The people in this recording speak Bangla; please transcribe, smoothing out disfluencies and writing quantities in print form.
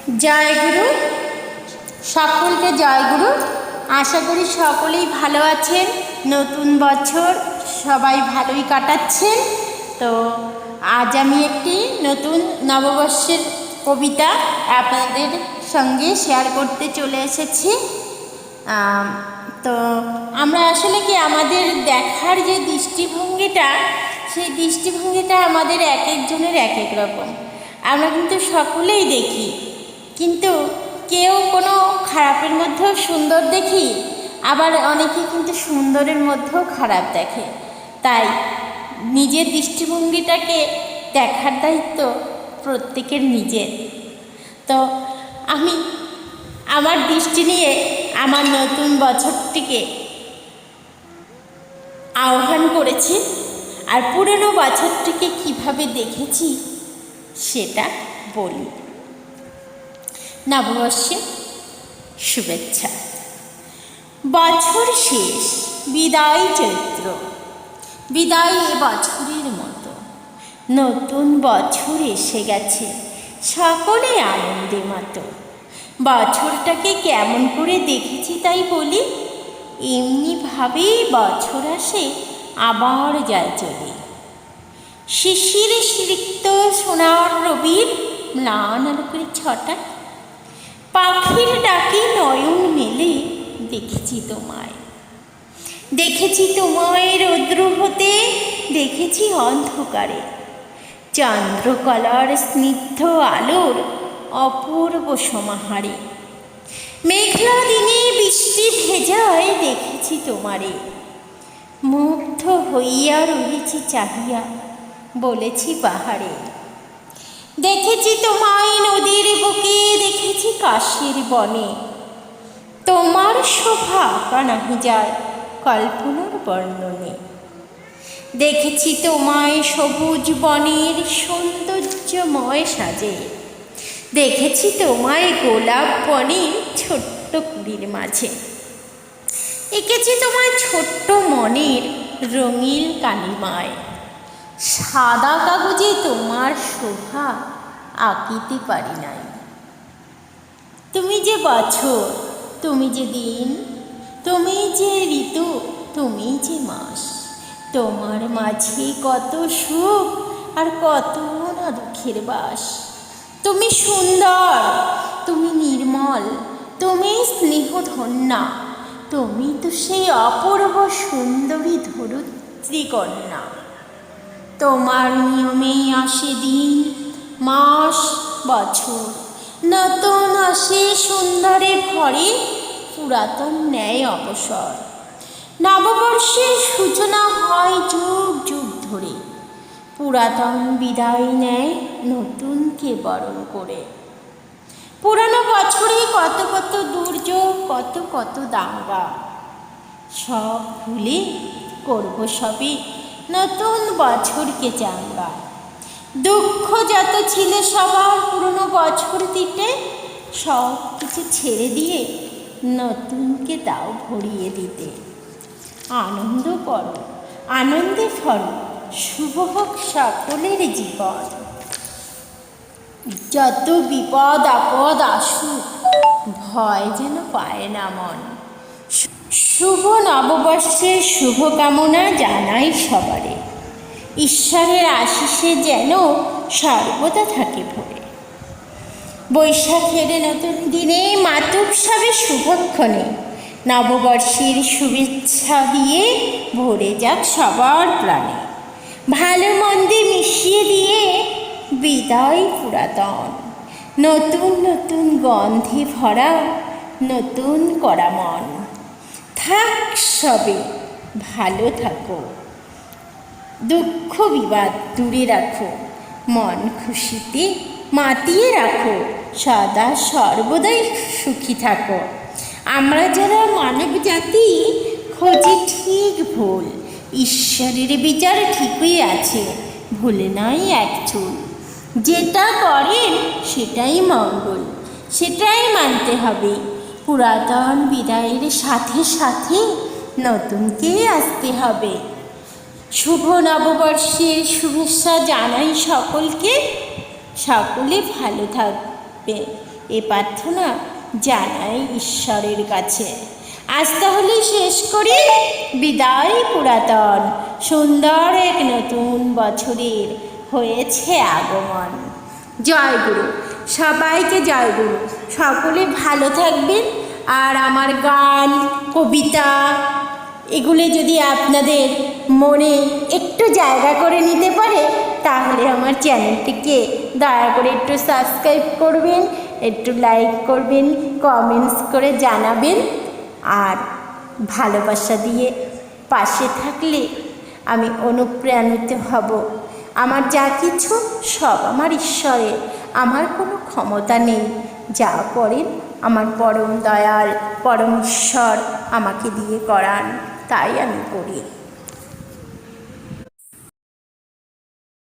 জয় গুরু, সকলকে জয় গুরু। আশা করি সকলেই ভালো আছেন। নতুন বছর সবাই ভালোই কাটাচ্ছেন। তো আজ আমি একটি নতুন নববর্ষের কবিতা আপনাদের সঙ্গে শেয়ার করতে চলে এসেছি। তো আমরা আসলে কি আমাদের দেখার যে দৃষ্টিভঙ্গিটা, সেই দৃষ্টিভঙ্গিটা আমাদের এক একজনের এক এক রকম। আমরা কিন্তু সকলেই দেখি, কিন্তু কেউ কোনো খারাপের মধ্যেও সুন্দর দেখি, আবার অনেকে কিন্তু সুন্দরের মধ্যেও খারাপ দেখে। তাই নিজের দৃষ্টিভঙ্গিটাকে দেখার দায়িত্ব প্রত্যেকের নিজের। তো আমি আমার দৃষ্টি নিয়ে আমার নতুন বছরটিকে আহ্বান করেছি, আর পুরনো বছরটিকে কিভাবে দেখেছি সেটা বলি। নববর্ষে শুভেচ্ছা। বছর শেষ, বিদায় চৈত্র, বিদায় এ বছরের মতো। নতুন বছর এসে গেছে, সকলে আনন্দে মতো। বছরটাকে কেমন করে দেখেছি তাই বলি, এমনিভাবেই বছর আসে আবার যায় চলে। শিশির সিক্ত সোনার রবির ম্লান আলোকের ছটা, পাখির ডাকে নয়ন মেলে দেখেছি তোমায়। দেখেছি তোমায় রৌদ্র হতে, দেখেছি অন্ধকারে চন্দ্রকলার স্নিগ্ধ আলোর অপূর্ব সমাহারে। মেঘলা দিনে বৃষ্টি ভেজায় দেখেছি তোমারে, মুগ্ধ হইয়া রয়েছি চাহিয়া বলেছি পাহাড়ে। দেখেছি তোমায় নদীর বুকে, দেখেছি কাশের বনে, তোমার শোভা আঁকা নাহি যায় কল্পনার বর্ণনে। দেখেছি তোমায় সবুজ বনের সৌন্দর্যময় সাজে, দেখেছি তোমায় গোলাপ বনে ছোট্ট কুড়ির মাঝে। এঁকেছি তোমায় ছোট্ট মনের রঙিন কালিমায়, সাদা কাগজে তোমার শোভা আঁকিতে পারি নাই। তুমি যে বছর, তুমি যে দিন, তুমি যে ঋতু, তুমি যে মাস, তোমার মাঝে কত সুখ আর কত না দুঃখের বাস। তুমি সুন্দর, তুমি নির্মল, তুমি স্নেহধন্যা, তুমি তো সেই অপূর্ব সুন্দরী ধরিত্রী কন্যা। তোমার নিয়মেই আসে দিন, মাস, বছর, নতুন আসে সুন্দরে ভরে, পুরাতন ন্যায় অবসর। নববর্ষের সূচনা হয় যুগ যুগ ধরে, পুরাতন বিদায় নেয় নতুনকে বরণ করে। পুরানো বছরে কত কত দুর্যোগ, কত কত দাঙ্গা, সব ভুলে করব সবে নতুন বছরকে চাঙ্গা। দুঃখ যত ছিল সবার পুরনো বছর দিতে, সব কিছু ছেড়ে দিয়ে নতুনকে দাও ভরিয়ে দিতে। আনন্দ করো, আনন্দে ভরো, শুভ হোক সকলের জীবন। যত বিপদ আপদ আসুক, ভয় যেন পায় না মন। শুভ নববর্ষের শুভকামনা জানাই সবারে, ঈশ্বরের আশিসে যেন সর্বদা থাকে ভরে। বৈশাখের নতুন দিনে মাতৃউৎসবের শুভক্ষণে, নববর্ষের শুভেচ্ছা দিয়ে ভরে যাক সবার প্রাণে। ভালো মন্দে মিশিয়ে দিয়ে বিদায় পুরাতন, নতুন নতুন গন্ধে ভরা নতুন করা মন। থাক সবে ভালো থাকো, দুঃখ বিবাদ দূরে রাখো, মন খুশিতে মাতিয়ে রাখো, সদা সর্বদাই সুখী থাকো। আমরা যারা মানব জাতি খোঁজি ঠিক ভুল, ঈশ্বরের বিচার ঠিকই আছে, ভুলে নাই এক চুল। যেটা করেন সেটাই মঙ্গল, সেটাই মানতে হবে। পুরাতন বিদায়ের সাথে সাথে নতুনকে আসতে হবে। শুভ নববর্ষের শুভেচ্ছা জানাই সকলকে, সকলে ভালো থাকবে, এ প্রার্থনা জানাই ঈশ্বরের কাছে। আজ তাহলে শেষ করি, বিদায় পুরাতন, সুন্দর এক নতুন বছরের হয়েছে আগমন। জয় গুরু, সবাইকে জয় গুরু। সকলে ভালো থাকবেন। আর আমার গান, কবিতা এগুলো যদি আপনাদের মনে একটু জায়গা করে নিতে পারে, তাহলে আমার চ্যানেলটিকে দয়া করে একটু সাবস্ক্রাইব করবেন, একটু লাইক করবেন, কমেন্টস করে জানাবেন। আর ভালোবাসা দিয়ে পাশে থাকলে আমি অনুপ্রাণিত হব। আমার যা কিছু সব আমার ঈশ্বরের, আমার কোনো ক্ষমতা নেই। যা করেন আমার পরম দয়াল পরম ঈশ্বর আমাকে দিয়ে করান, তাই আমি করি।